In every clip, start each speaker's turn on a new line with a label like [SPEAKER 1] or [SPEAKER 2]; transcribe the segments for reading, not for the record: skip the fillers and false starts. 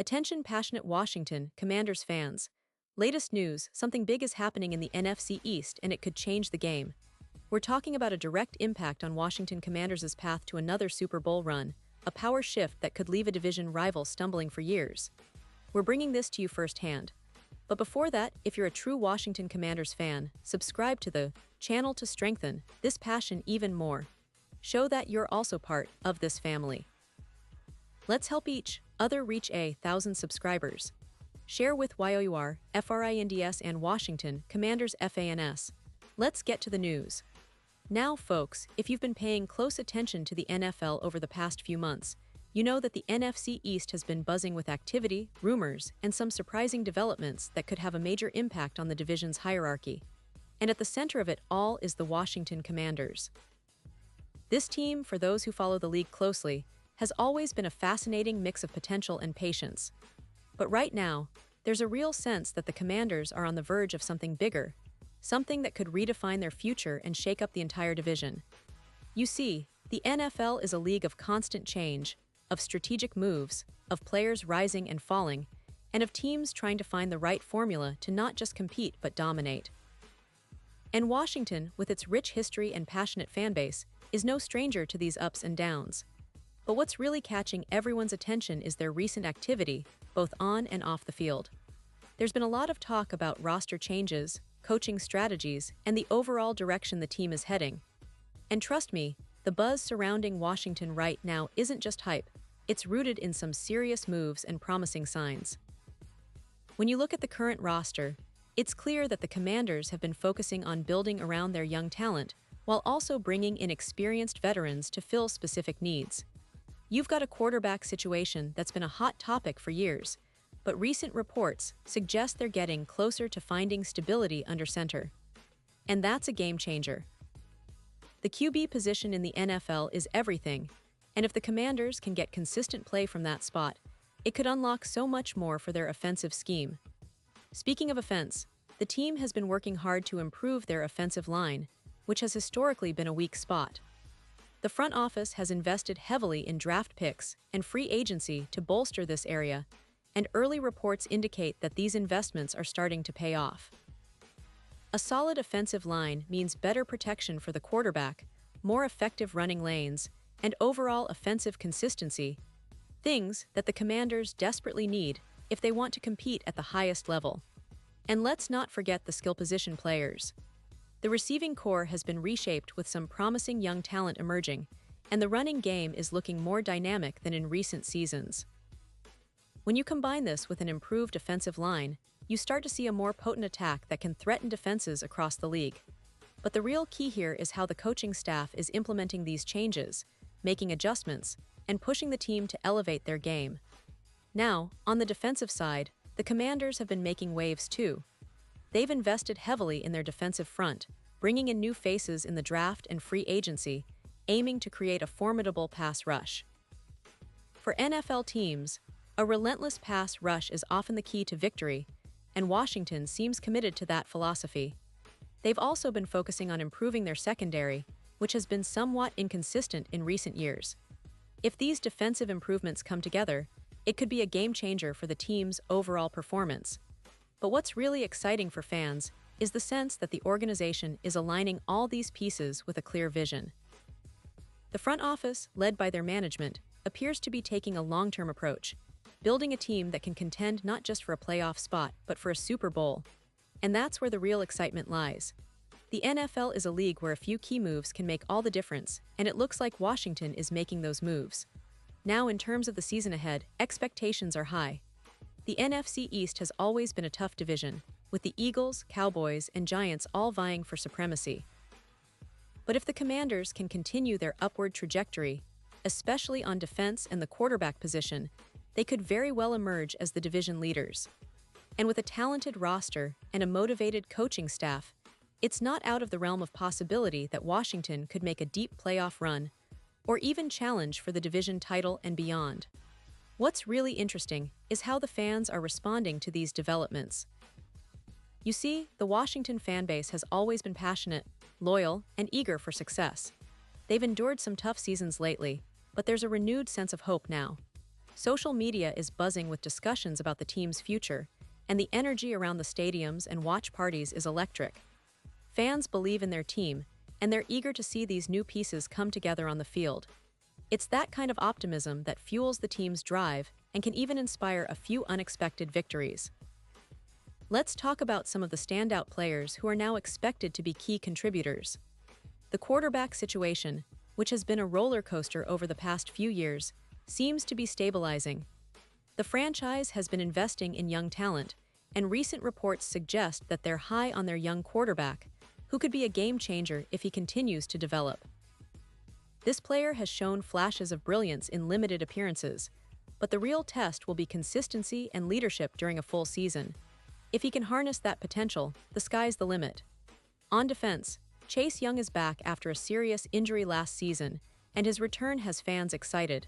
[SPEAKER 1] Attention passionate Washington Commanders fans. Latest news, something big is happening in the NFC East and it could change the game. We're talking about a direct impact on Washington Commanders' path to another Super Bowl run, a power shift that could leave a division rival stumbling for years. We're bringing this to you firsthand. But before that, if you're a true Washington Commanders fan, subscribe to the channel to strengthen this passion even more. Show that you're also part of this family. Let's help each other reach 1,000 subscribers. Share with YOUR, FRINDS and Washington Commanders FANS. Let's get to the news. Now, folks, if you've been paying close attention to the NFL over the past few months, you know that the NFC East has been buzzing with activity, rumors, and some surprising developments that could have a major impact on the division's hierarchy. And at the center of it all is the Washington Commanders. This team, for those who follow the league closely, has always been a fascinating mix of potential and patience. But right now, there's a real sense that the Commanders are on the verge of something bigger, something that could redefine their future and shake up the entire division. You see, the NFL is a league of constant change, of strategic moves, of players rising and falling, and of teams trying to find the right formula to not just compete but dominate. And Washington, with its rich history and passionate fanbase, is no stranger to these ups and downs. But what's really catching everyone's attention is their recent activity, both on and off the field. There's been a lot of talk about roster changes, coaching strategies, and the overall direction the team is heading. And trust me, the buzz surrounding Washington right now isn't just hype, it's rooted in some serious moves and promising signs. When you look at the current roster, it's clear that the Commanders have been focusing on building around their young talent, while also bringing in experienced veterans to fill specific needs. You've got a quarterback situation that's been a hot topic for years, but recent reports suggest they're getting closer to finding stability under center. And that's a game changer. The QB position in the NFL is everything, and if the Commanders can get consistent play from that spot, it could unlock so much more for their offensive scheme. Speaking of offense, the team has been working hard to improve their offensive line, which has historically been a weak spot. The front office has invested heavily in draft picks and free agency to bolster this area, and early reports indicate that these investments are starting to pay off. A solid offensive line means better protection for the quarterback, more effective running lanes, and overall offensive consistency, things that the Commanders desperately need if they want to compete at the highest level. And let's not forget the skill position players. The receiving core has been reshaped with some promising young talent emerging, and the running game is looking more dynamic than in recent seasons. When you combine this with an improved offensive line, you start to see a more potent attack that can threaten defenses across the league. But the real key here is how the coaching staff is implementing these changes, making adjustments, and pushing the team to elevate their game. Now, on the defensive side, the Commanders have been making waves too. They've invested heavily in their defensive front, bringing in new faces in the draft and free agency, aiming to create a formidable pass rush. For NFL teams, a relentless pass rush is often the key to victory, and Washington seems committed to that philosophy. They've also been focusing on improving their secondary, which has been somewhat inconsistent in recent years. If these defensive improvements come together, it could be a game changer for the team's overall performance. But what's really exciting for fans is the sense that the organization is aligning all these pieces with a clear vision. The front office, led by their management, appears to be taking a long-term approach, building a team that can contend not just for a playoff spot, but for a Super Bowl. And that's where the real excitement lies. The NFL is a league where a few key moves can make all the difference, and it looks like Washington is making those moves. Now, in terms of the season ahead, expectations are high. The NFC East has always been a tough division, with the Eagles, Cowboys, and Giants all vying for supremacy. But if the Commanders can continue their upward trajectory, especially on defense and the quarterback position, they could very well emerge as the division leaders. And with a talented roster and a motivated coaching staff, it's not out of the realm of possibility that Washington could make a deep playoff run, or even challenge for the division title and beyond. What's really interesting is how the fans are responding to these developments. You see, the Washington fanbase has always been passionate, loyal, and eager for success. They've endured some tough seasons lately, but there's a renewed sense of hope now. Social media is buzzing with discussions about the team's future, and the energy around the stadiums and watch parties is electric. Fans believe in their team, and they're eager to see these new pieces come together on the field. It's that kind of optimism that fuels the team's drive and can even inspire a few unexpected victories. Let's talk about some of the standout players who are now expected to be key contributors. The quarterback situation, which has been a roller coaster over the past few years, seems to be stabilizing. The franchise has been investing in young talent, and recent reports suggest that they're high on their young quarterback, who could be a game changer if he continues to develop. This player has shown flashes of brilliance in limited appearances, but the real test will be consistency and leadership during a full season. If he can harness that potential, the sky's the limit. On defense, Chase Young is back after a serious injury last season, and his return has fans excited.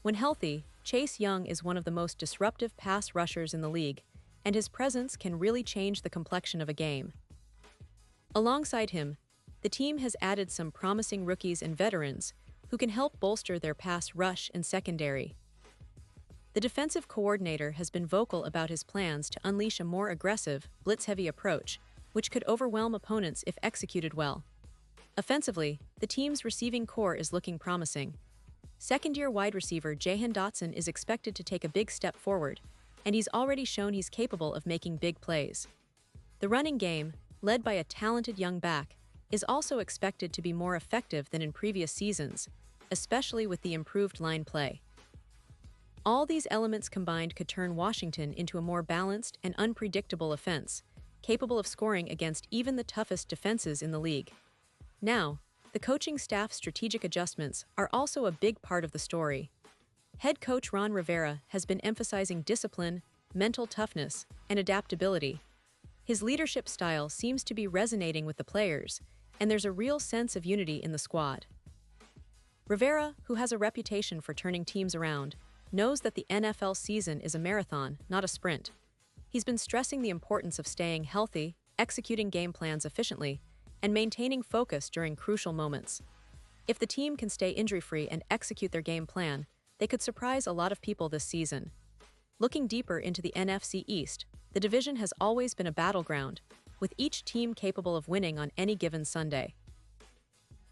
[SPEAKER 1] When healthy, Chase Young is one of the most disruptive pass rushers in the league, and his presence can really change the complexion of a game. Alongside him, the team has added some promising rookies and veterans who can help bolster their pass rush and secondary. The defensive coordinator has been vocal about his plans to unleash a more aggressive, blitz-heavy approach, which could overwhelm opponents if executed well. Offensively, the team's receiving core is looking promising. Second-year wide receiver Jahan Dotson is expected to take a big step forward, and he's already shown he's capable of making big plays. The running game, led by a talented young back, is also expected to be more effective than in previous seasons, especially with the improved line play. All these elements combined could turn Washington into a more balanced and unpredictable offense, capable of scoring against even the toughest defenses in the league. Now, the coaching staff's strategic adjustments are also a big part of the story. Head coach Ron Rivera has been emphasizing discipline, mental toughness, and adaptability. His leadership style seems to be resonating with the players, and there's a real sense of unity in the squad. Rivera, who has a reputation for turning teams around, knows that the NFL season is a marathon, not a sprint. He's been stressing the importance of staying healthy, executing game plans efficiently, and maintaining focus during crucial moments. If the team can stay injury-free and execute their game plan, they could surprise a lot of people this season. Looking deeper into the NFC East, the division has always been a battleground, with each team capable of winning on any given Sunday.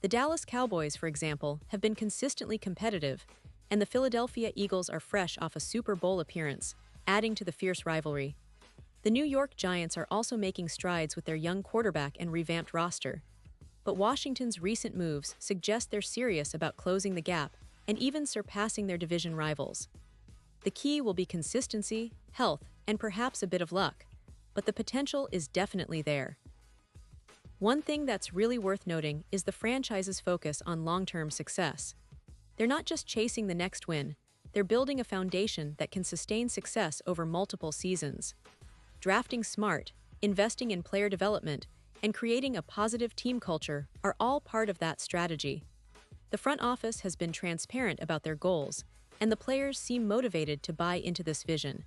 [SPEAKER 1] The Dallas Cowboys, for example, have been consistently competitive, and the Philadelphia Eagles are fresh off a Super Bowl appearance, adding to the fierce rivalry. The New York Giants are also making strides with their young quarterback and revamped roster. But Washington's recent moves suggest they're serious about closing the gap and even surpassing their division rivals. The key will be consistency, health, and perhaps a bit of luck, but the potential is definitely there. One thing that's really worth noting is the franchise's focus on long-term success. They're not just chasing the next win, they're building a foundation that can sustain success over multiple seasons. Drafting smart, investing in player development, and creating a positive team culture are all part of that strategy. The front office has been transparent about their goals, and the players seem motivated to buy into this vision.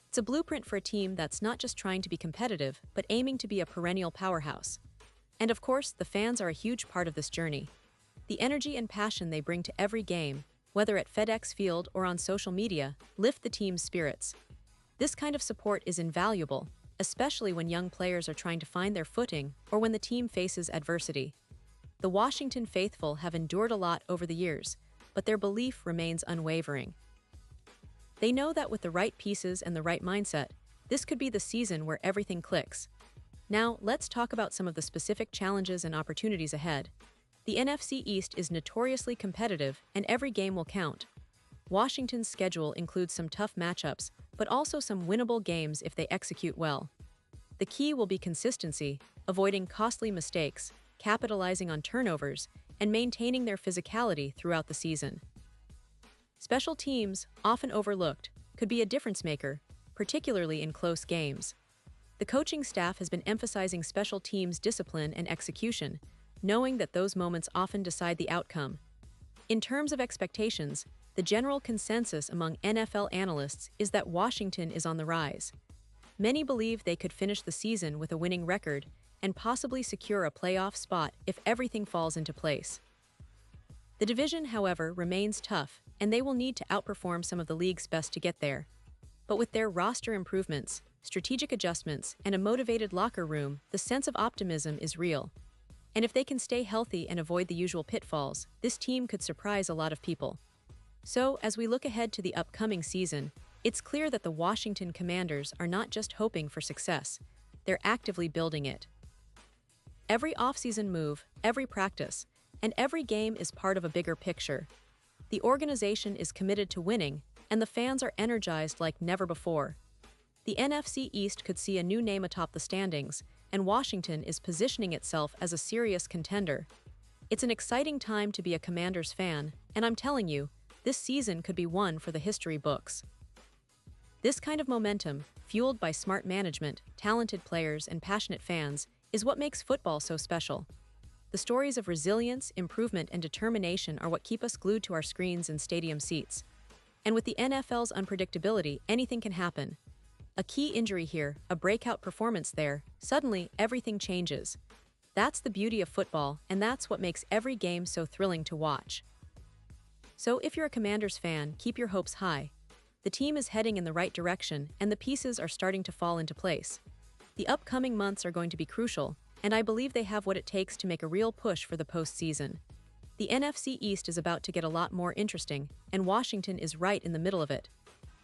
[SPEAKER 1] It's a blueprint for a team that's not just trying to be competitive, but aiming to be a perennial powerhouse. And of course, the fans are a huge part of this journey. The energy and passion they bring to every game, whether at FedEx Field or on social media, lift the team's spirits. This kind of support is invaluable, especially when young players are trying to find their footing or when the team faces adversity. The Washington faithful have endured a lot over the years, but their belief remains unwavering. They know that with the right pieces and the right mindset, this could be the season where everything clicks. Now, let's talk about some of the specific challenges and opportunities ahead. The NFC East is notoriously competitive, and every game will count. Washington's schedule includes some tough matchups, but also some winnable games if they execute well. The key will be consistency, avoiding costly mistakes, capitalizing on turnovers, and maintaining their physicality throughout the season. Special teams, often overlooked, could be a difference maker, particularly in close games. The coaching staff has been emphasizing special teams' discipline and execution, knowing that those moments often decide the outcome. In terms of expectations, the general consensus among NFL analysts is that Washington is on the rise. Many believe they could finish the season with a winning record and possibly secure a playoff spot if everything falls into place. The division, however, remains tough, and they will need to outperform some of the league's best to get there. But with their roster improvements, strategic adjustments, and a motivated locker room, the sense of optimism is real. And if they can stay healthy and avoid the usual pitfalls, this team could surprise a lot of people. So, as we look ahead to the upcoming season, it's clear that the Washington Commanders are not just hoping for success, they're actively building it. Every offseason move, every practice, and every game is part of a bigger picture. The organization is committed to winning, and the fans are energized like never before. The NFC East could see a new name atop the standings, and Washington is positioning itself as a serious contender. It's an exciting time to be a Commanders fan, and I'm telling you, this season could be one for the history books. This kind of momentum, fueled by smart management, talented players, and passionate fans, is what makes football so special. The stories of resilience, improvement, and determination are what keep us glued to our screens and stadium seats. And with the NFL's unpredictability, anything can happen. A key injury here, a breakout performance there, suddenly everything changes. That's the beauty of football, and that's what makes every game so thrilling to watch. So if you're a Commanders fan, keep your hopes high. The team is heading in the right direction, and the pieces are starting to fall into place. The upcoming months are going to be crucial, and I believe they have what it takes to make a real push for the postseason. The NFC East is about to get a lot more interesting, and Washington is right in the middle of it.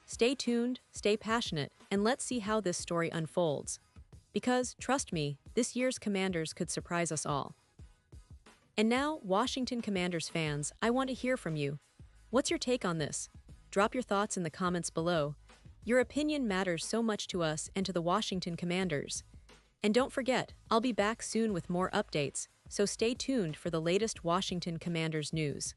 [SPEAKER 1] Stay tuned, stay passionate, and let's see how this story unfolds. Because, trust me, this year's Commanders could surprise us all. And now, Washington Commanders fans, I want to hear from you. What's your take on this? Drop your thoughts in the comments below. Your opinion matters so much to us and to the Washington Commanders. And don't forget, I'll be back soon with more updates, so stay tuned for the latest Washington Commanders news.